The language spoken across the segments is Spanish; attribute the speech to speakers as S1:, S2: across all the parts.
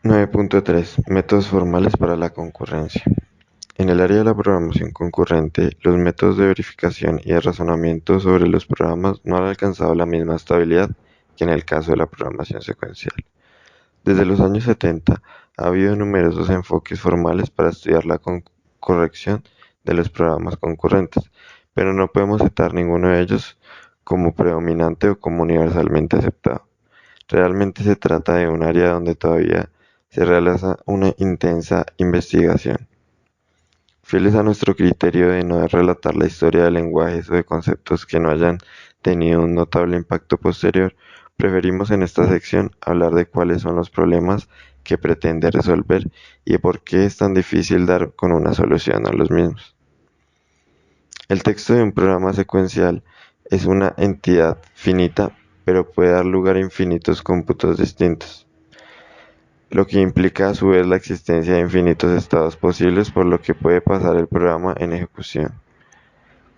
S1: 9.3 Métodos formales para la concurrencia. En el área de la programación concurrente, los métodos de verificación y de razonamiento sobre los programas no han alcanzado la misma estabilidad que en el caso de la programación secuencial. Desde los años 70 ha habido numerosos enfoques formales para estudiar la corrección de los programas concurrentes, pero no podemos citar ninguno de ellos como predominante o como universalmente aceptado. Realmente se trata de un área donde todavía se realiza una intensa investigación. Fieles a nuestro criterio de no relatar la historia de lenguajes o de conceptos que no hayan tenido un notable impacto posterior, preferimos en esta sección hablar de cuáles son los problemas que pretende resolver y de por qué es tan difícil dar con una solución a los mismos. El texto de un programa secuencial es una entidad finita, pero puede dar lugar a infinitos cómputos distintos, lo que implica a su vez la existencia de infinitos estados posibles por lo que puede pasar el programa en ejecución.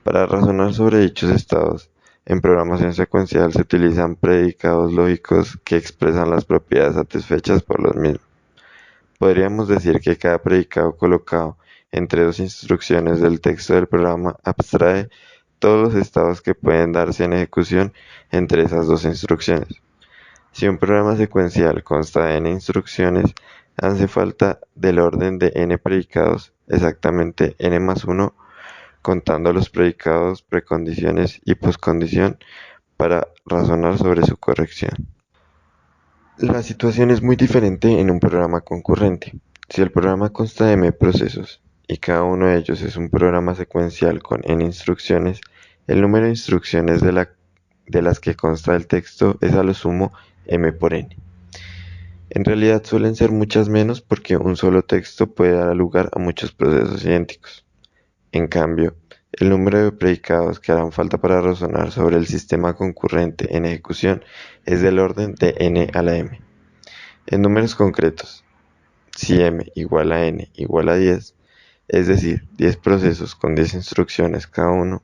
S1: Para razonar sobre dichos estados, en programación secuencial se utilizan predicados lógicos que expresan las propiedades satisfechas por los mismos. Podríamos decir que cada predicado colocado entre dos instrucciones del texto del programa abstrae todos los estados que pueden darse en ejecución entre esas dos instrucciones. Si un programa secuencial consta de n instrucciones, hace falta del orden de n predicados, exactamente n más 1, contando los predicados, precondiciones y poscondición, para razonar sobre su corrección. La situación es muy diferente en un programa concurrente. Si el programa consta de m procesos y cada uno de ellos es un programa secuencial con n instrucciones, el número de instrucciones de las que consta el texto es a lo sumo m por n. En realidad suelen ser muchas menos porque un solo texto puede dar lugar a muchos procesos idénticos. En cambio, el número de predicados que harán falta para razonar sobre el sistema concurrente en ejecución es del orden de n a la m. En números concretos, si m igual a n igual a 10, es decir, 10 procesos con 10 instrucciones cada uno,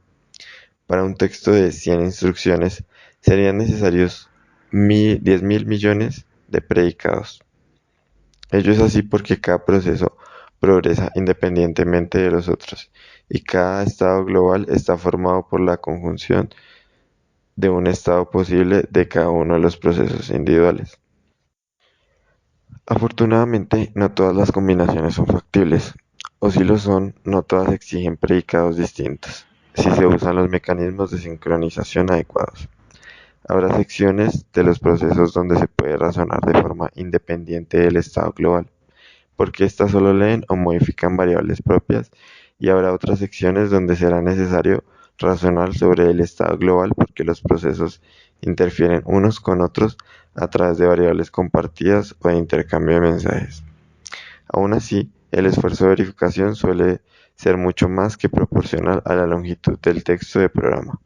S1: para un texto de 100 instrucciones serían necesarios 10.000 millones de predicados. Ello es así porque cada proceso progresa independientemente de los otros y cada estado global está formado por la conjunción de un estado posible de cada uno de los procesos individuales. Afortunadamente, no todas las combinaciones son factibles, o si lo son, no todas exigen predicados distintos, si se usan los mecanismos de sincronización adecuados. Habrá secciones de los procesos donde se puede razonar de forma independiente del estado global, porque éstas solo leen o modifican variables propias, y habrá otras secciones donde será necesario razonar sobre el estado global porque los procesos interfieren unos con otros a través de variables compartidas o de intercambio de mensajes. Aún así, el esfuerzo de verificación suele ser mucho más que proporcional a la longitud del texto de programa.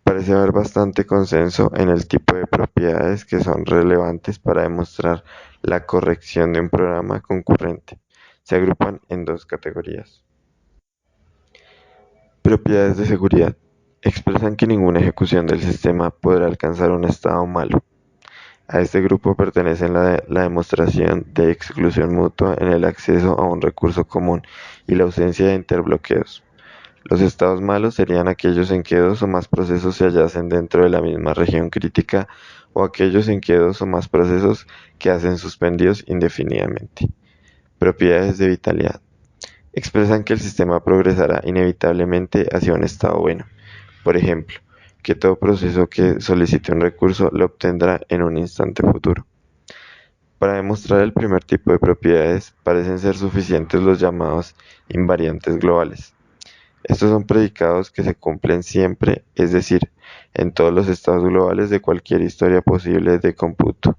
S1: Parece haber bastante consenso en el tipo de propiedades que son relevantes para demostrar la corrección de un programa concurrente. Se agrupan en dos categorías. Propiedades de seguridad. Expresan que ninguna ejecución del sistema podrá alcanzar un estado malo. A este grupo pertenecen la demostración de exclusión mutua en el acceso a un recurso común y la ausencia de interbloqueos. Los estados malos serían aquellos en que dos o más procesos se hallasen dentro de la misma región crítica o aquellos en que dos o más procesos quedasen suspendidos indefinidamente. Propiedades de vitalidad. Expresan que el sistema progresará inevitablemente hacia un estado bueno. Por ejemplo, que todo proceso que solicite un recurso lo obtendrá en un instante futuro. Para demostrar el primer tipo de propiedades, parecen ser suficientes los llamados invariantes globales. Estos son predicados que se cumplen siempre, es decir, en todos los estados globales de cualquier historia posible de cómputo.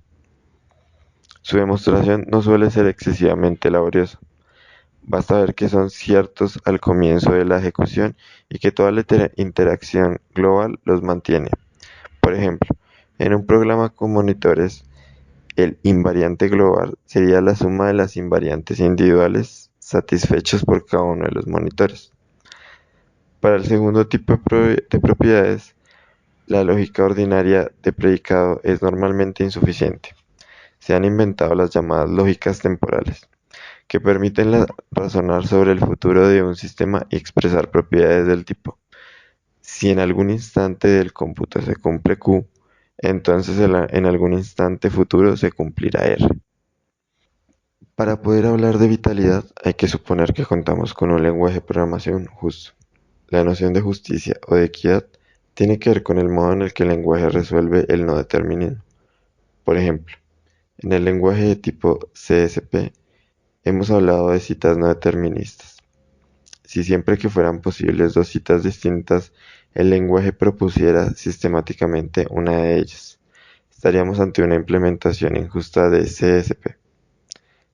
S1: Su demostración no suele ser excesivamente laboriosa. Basta ver que son ciertos al comienzo de la ejecución y que toda la interacción global los mantiene. Por ejemplo, en un programa con monitores, el invariante global sería la suma de las invariantes individuales satisfechos por cada uno de los monitores. Para el segundo tipo de propiedades, la lógica ordinaria de predicado es normalmente insuficiente. se han inventado las llamadas lógicas temporales, que permiten razonar sobre el futuro de un sistema y expresar propiedades del tipo. Si en algún instante del cómputo se cumple Q, entonces en algún instante futuro se cumplirá R. Para poder hablar de vitalidad hay que suponer que contamos con un lenguaje de programación justo. La noción de justicia o de equidad tiene que ver con el modo en el que el lenguaje resuelve el no determinismo. Por ejemplo, en el lenguaje de tipo CSP hemos hablado de citas no deterministas. Si siempre que fueran posibles dos citas distintas, el lenguaje propusiera sistemáticamente una de ellas, estaríamos ante una implementación injusta de CSP.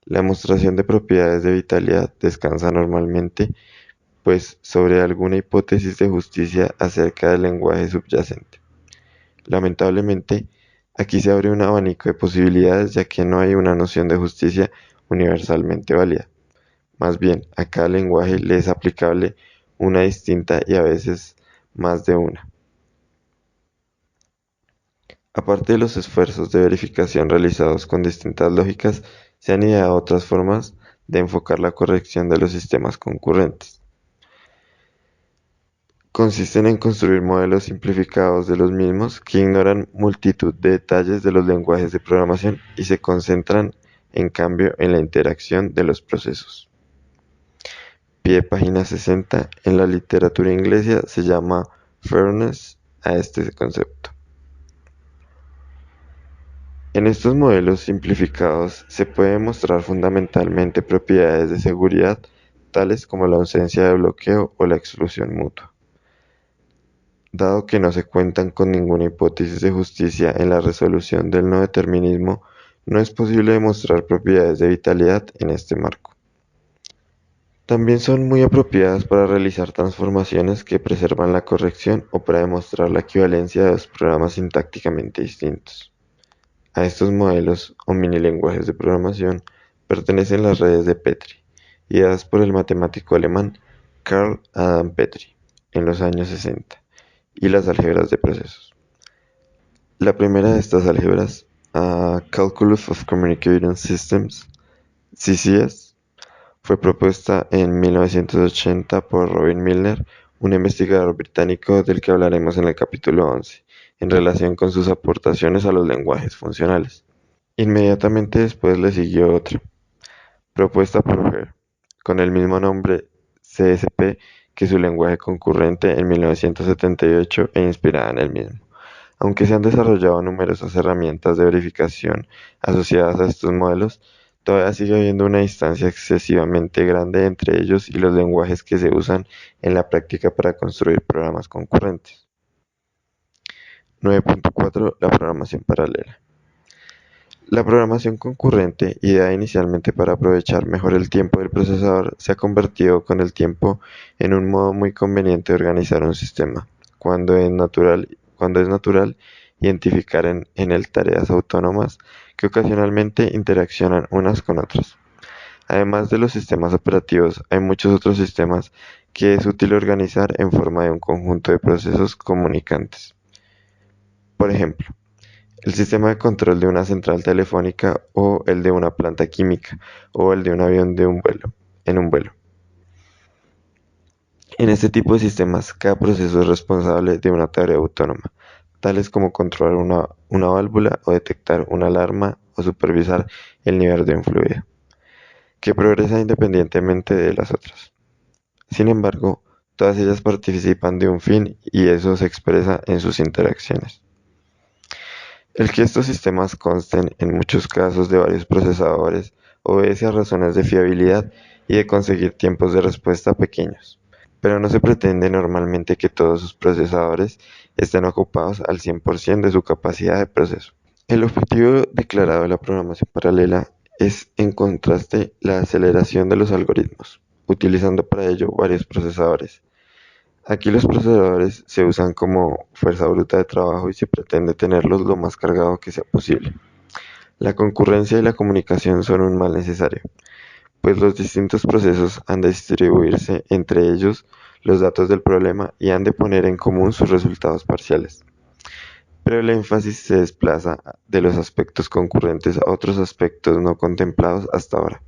S1: La demostración de propiedades de vitalidad descansa normalmente, pues, sobre alguna hipótesis de justicia acerca del lenguaje subyacente. Lamentablemente, aquí se abre un abanico de posibilidades ya que no hay una noción de justicia universalmente válida. Más bien, a cada lenguaje le es aplicable una distinta y a veces más de una. Aparte de los esfuerzos de verificación realizados con distintas lógicas, se han ideado otras formas de enfocar la corrección de los sistemas concurrentes. Consisten en construir modelos simplificados de los mismos que ignoran multitud de detalles de los lenguajes de programación y se concentran, en cambio, en la interacción de los procesos. Pie página 60, en la literatura inglesa se llama fairness a este concepto. En estos modelos simplificados se puede mostrar fundamentalmente propiedades de seguridad, tales como la ausencia de bloqueo o la exclusión mutua. Dado que no se cuentan con ninguna hipótesis de justicia en la resolución del no determinismo, no es posible demostrar propiedades de vitalidad en este marco. También son muy apropiadas para realizar transformaciones que preservan la corrección o para demostrar la equivalencia de dos programas sintácticamente distintos. A estos modelos o minilenguajes de programación pertenecen las redes de Petri, ideadas por el matemático alemán Karl Adam Petri en los años 60, y las álgebras de procesos. La primera de estas álgebras, Calculus of Communicating Systems, CCS, fue propuesta en 1980 por Robin Milner, un investigador británico del que hablaremos en el capítulo 11, en relación con sus aportaciones a los lenguajes funcionales. Inmediatamente después le siguió otra, propuesta por Hare, con el mismo nombre CSP que su lenguaje concurrente en 1978 e inspirada en el mismo. Aunque se han desarrollado numerosas herramientas de verificación asociadas a estos modelos, todavía sigue habiendo una distancia excesivamente grande entre ellos y los lenguajes que se usan en la práctica para construir programas concurrentes. 9.4. La programación paralela. La programación concurrente, ideada inicialmente para aprovechar mejor el tiempo del procesador, se ha convertido con el tiempo en un modo muy conveniente de organizar un sistema, cuando es natural identificar en él tareas autónomas que ocasionalmente interaccionan unas con otras. Además de los sistemas operativos, hay muchos otros sistemas que es útil organizar en forma de un conjunto de procesos comunicantes. Por ejemplo, el sistema de control de una central telefónica o el de una planta química o el de un avión en un vuelo. En este tipo de sistemas, cada proceso es responsable de una tarea autónoma, tales como controlar una válvula o detectar una alarma o supervisar el nivel de un fluido, que progresa independientemente de las otras. Sin embargo, todas ellas participan de un fin y eso se expresa en sus interacciones. El que estos sistemas consten en muchos casos de varios procesadores obedece a razones de fiabilidad y de conseguir tiempos de respuesta pequeños, pero no se pretende normalmente que todos sus procesadores estén ocupados al 100% de su capacidad de proceso. El objetivo declarado de la programación paralela es, en contraste, la aceleración de los algoritmos, utilizando para ello varios procesadores. Aquí los procesadores se usan como fuerza bruta de trabajo y se pretende tenerlos lo más cargado que sea posible. La concurrencia y la comunicación son un mal necesario, pues los distintos procesos han de distribuirse entre ellos los datos del problema y han de poner en común sus resultados parciales. pero el énfasis se desplaza de los aspectos concurrentes a otros aspectos no contemplados hasta ahora,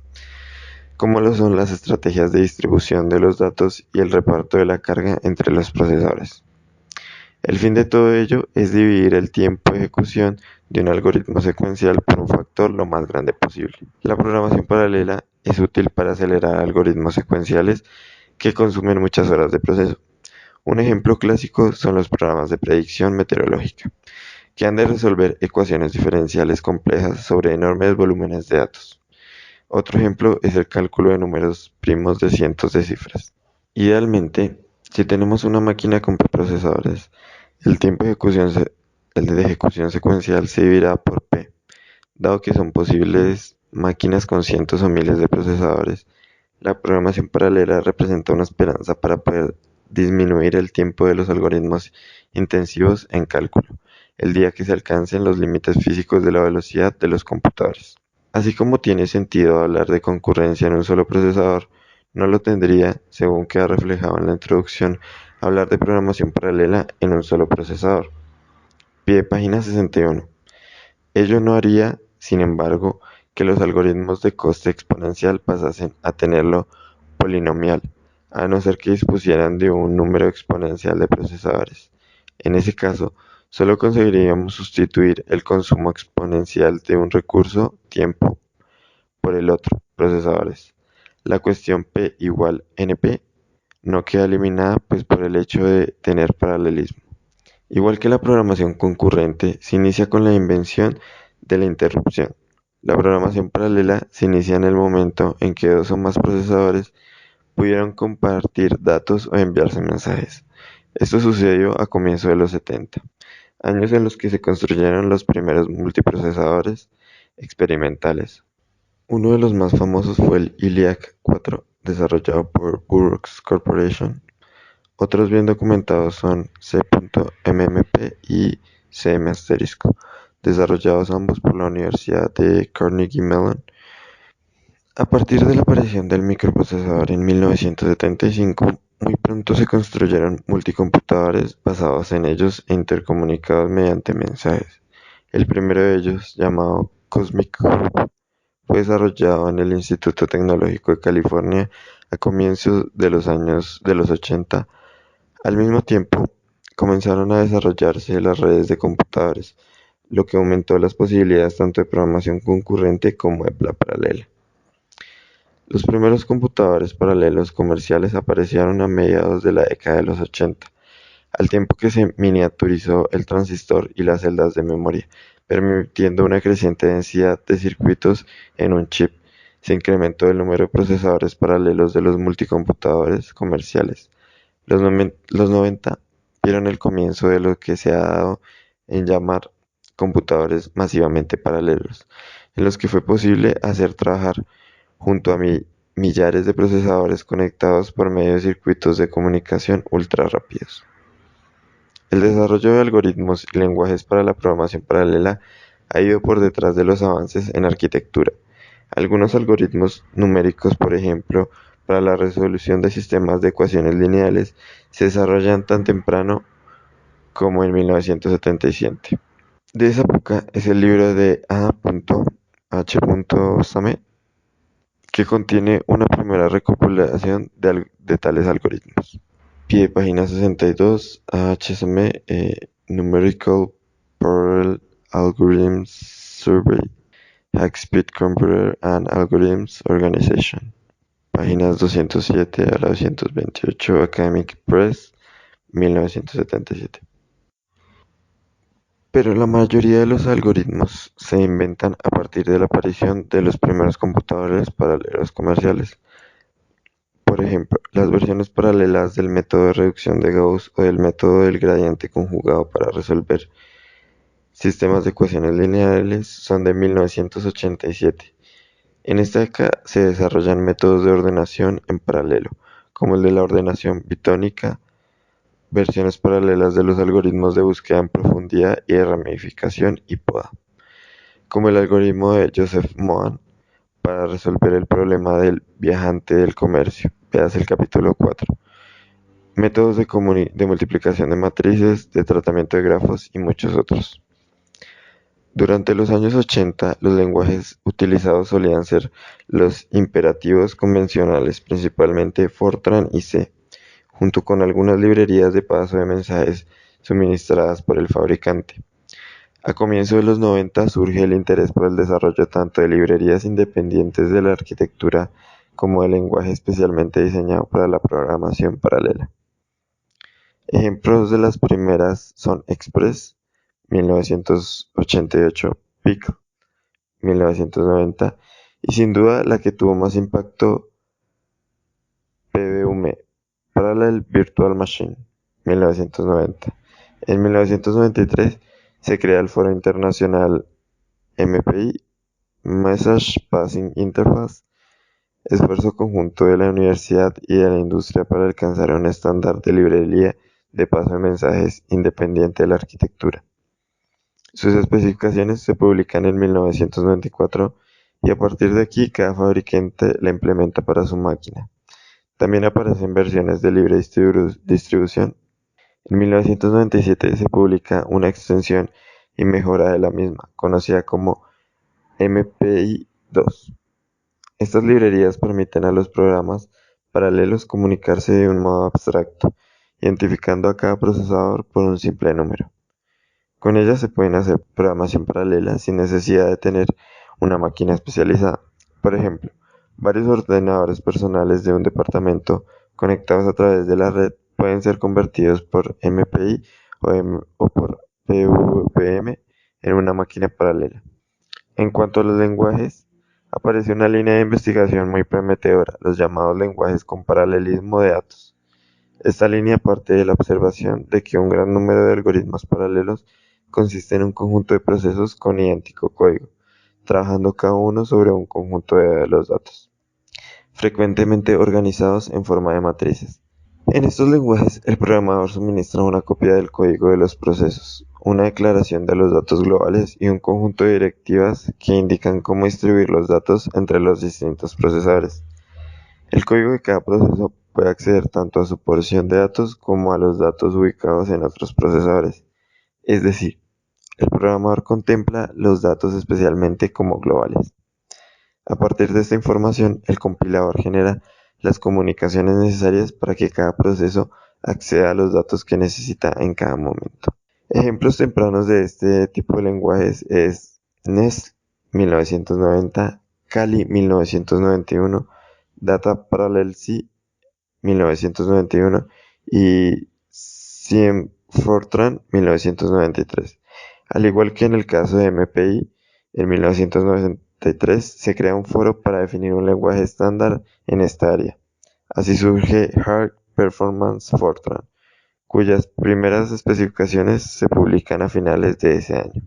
S1: como lo son las estrategias de distribución de los datos y el reparto de la carga entre los procesadores. El fin de todo ello es dividir el tiempo de ejecución de un algoritmo secuencial por un factor lo más grande posible. La programación paralela es útil para acelerar algoritmos secuenciales que consumen muchas horas de proceso. Un ejemplo clásico son los programas de predicción meteorológica, que han de resolver ecuaciones diferenciales complejas sobre enormes volúmenes de datos. Otro ejemplo es el cálculo de números primos de cientos de cifras. Idealmente, si tenemos una máquina con preprocesadores, el tiempo de ejecución secuencial se dividirá por P, dado que son posibles máquinas con cientos o miles de procesadores. La programación paralela representa una esperanza para poder disminuir el tiempo de los algoritmos intensivos en cálculo, el día que se alcancen los límites físicos de la velocidad de los computadores. Así como tiene sentido hablar de concurrencia en un solo procesador, no lo tendría, según queda reflejado en la introducción, hablar de programación paralela en un solo procesador. Pie página 61. Ello no haría, sin embargo, que los algoritmos de coste exponencial pasasen a tenerlo polinomial, a no ser que dispusieran de un número exponencial de procesadores. En ese caso, solo conseguiríamos sustituir el consumo exponencial de un recurso, tiempo, por el otro, procesadores. La cuestión P igual NP no queda eliminada pues por el hecho de tener paralelismo. Igual que la programación concurrente, se inicia con la invención de la interrupción. La programación paralela se inicia en el momento en que dos o más procesadores pudieron compartir datos o enviarse mensajes. Esto sucedió a comienzos de los 70, años en los que se construyeron los primeros multiprocesadores experimentales. Uno de los más famosos fue el ELIAC 4, desarrollado por Burroughs Corporation. Otros bien documentados son C.MMP y CM*, desarrollados ambos por la Universidad de Carnegie Mellon. A partir de la aparición del microprocesador en 1975, muy pronto se construyeron multicomputadores basados en ellos e intercomunicados mediante mensajes. El primero de ellos, llamado Cosmic Hub, fue desarrollado en el Instituto Tecnológico de California a comienzos de los años de los 80. Al mismo tiempo, comenzaron a desarrollarse las redes de computadores, lo que aumentó las posibilidades tanto de programación concurrente como de la paralela. Los primeros computadores paralelos comerciales aparecieron a mediados de la década de los 80, al tiempo que se miniaturizó el transistor y las celdas de memoria, permitiendo una creciente densidad de circuitos en un chip. Se incrementó el número de procesadores paralelos de los multicomputadores comerciales. Los 90 vieron el comienzo de lo que se ha dado en llamar computadores masivamente paralelos, en los que fue posible hacer trabajar junto a millares de procesadores conectados por medio de circuitos de comunicación ultra rápidos. El desarrollo de algoritmos y lenguajes para la programación paralela ha ido por detrás de los avances en arquitectura. Algunos algoritmos numéricos, por ejemplo, para la resolución de sistemas de ecuaciones lineales, se desarrollan tan temprano como en 1977. De esa época es el libro de A.H. Same, que contiene una primera recopilación de tales algoritmos. Pie página 62, A.H. Numerical Parallel Algorithms Survey, High-Speed Computer and Algorithms Organization. Páginas 207 a la 228, Academic Press, 1977. Pero la mayoría de los algoritmos se inventan a partir de la aparición de los primeros computadores paralelos comerciales. Por ejemplo, las versiones paralelas del método de reducción de Gauss o del método del gradiente conjugado para resolver sistemas de ecuaciones lineales son de 1987. En esta década se desarrollan métodos de ordenación en paralelo, como el de la ordenación bitónica, versiones paralelas de los algoritmos de búsqueda en profundidad y de ramificación y poda, como el algoritmo de Joseph Mohan para resolver el problema del viajante del comercio. Veas el capítulo 4. métodos de multiplicación de matrices, de tratamiento de grafos y muchos otros. Durante los años 80, los lenguajes utilizados solían ser los imperativos convencionales, principalmente Fortran y C, junto con algunas librerías de paso de mensajes suministradas por el fabricante. A comienzos de los 90 surge el interés por el desarrollo tanto de librerías independientes de la arquitectura como de lenguaje especialmente diseñado para la programación paralela. Ejemplos de las primeras son Express, 1988, Pickle, 1990, y sin duda la que tuvo más impacto, PVM, Parallel Virtual Machine, 1990. En 1993 se crea el Foro Internacional MPI, Message Passing Interface, esfuerzo conjunto de la universidad y de la industria para alcanzar un estándar de librería de paso de mensajes independiente de la arquitectura. Sus especificaciones se publican en 1994 y a partir de aquí cada fabricante la implementa para su máquina. También aparecen versiones de libre distribución. En 1997 se publica una extensión y mejora de la misma, conocida como MPI-2. Estas librerías permiten a los programas paralelos comunicarse de un modo abstracto, identificando a cada procesador por un simple número. Con ellas se pueden hacer programación paralela sin necesidad de tener una máquina especializada. Por ejemplo, varios ordenadores personales de un departamento conectados a través de la red pueden ser convertidos por MPI o por PVM en una máquina paralela. En cuanto a los lenguajes, aparece una línea de investigación muy prometedora, los llamados lenguajes con paralelismo de datos. Esta línea parte de la observación de que un gran número de algoritmos paralelos consiste en un conjunto de procesos con idéntico código, trabajando cada uno sobre un conjunto de los datos, frecuentemente organizados en forma de matrices. En estos lenguajes, el programador suministra una copia del código de los procesos, una declaración de los datos globales y un conjunto de directivas que indican cómo distribuir los datos entre los distintos procesadores. El código de cada proceso puede acceder tanto a su porción de datos como a los datos ubicados en otros procesadores. Es decir, el programador contempla los datos especialmente como globales. A partir de esta información, el compilador genera las comunicaciones necesarias para que cada proceso acceda a los datos que necesita en cada momento. Ejemplos tempranos de este tipo de lenguajes es Nest 1990, Kali 1991, Data Parallel C 1991 y CM Fortran 1993. Al igual que en el caso de MPI, en 1993 se crea un foro para definir un lenguaje estándar en esta área. Así surge High Performance Fortran, cuyas primeras especificaciones se publican a finales de ese año.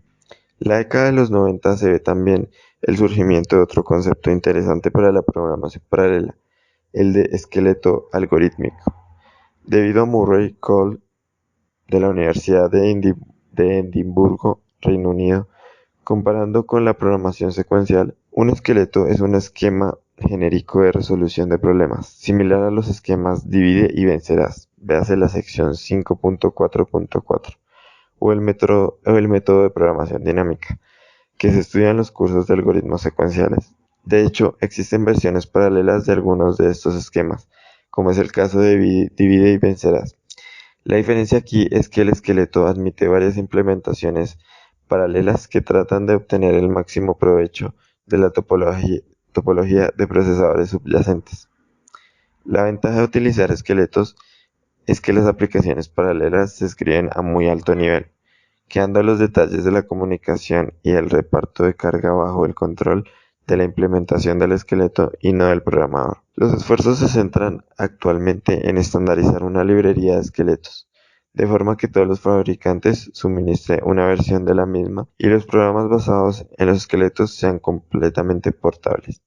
S1: La década de los 90 se ve también el surgimiento de otro concepto interesante para la programación paralela, el de esqueleto algorítmico. Debido a Murray Cole de la Universidad de Edimburgo, Reino Unido, comparando con la programación secuencial, un esqueleto es un esquema genérico de resolución de problemas, similar a los esquemas divide y vencerás, véase la sección 5.4.4, o el método de programación dinámica, que se estudia en los cursos de algoritmos secuenciales. De hecho, existen versiones paralelas de algunos de estos esquemas, como es el caso de divide y vencerás. La diferencia aquí es que el esqueleto admite varias implementaciones paralelas que tratan de obtener el máximo provecho de la topología de procesadores subyacentes. La ventaja de utilizar esqueletos es que las aplicaciones paralelas se escriben a muy alto nivel, quedando los detalles de la comunicación y el reparto de carga bajo el control de la implementación del esqueleto y no del programador. Los esfuerzos se centran actualmente en estandarizar una librería de esqueletos, de forma que todos los fabricantes suministren una versión de la misma y los programas basados en los esqueletos sean completamente portables.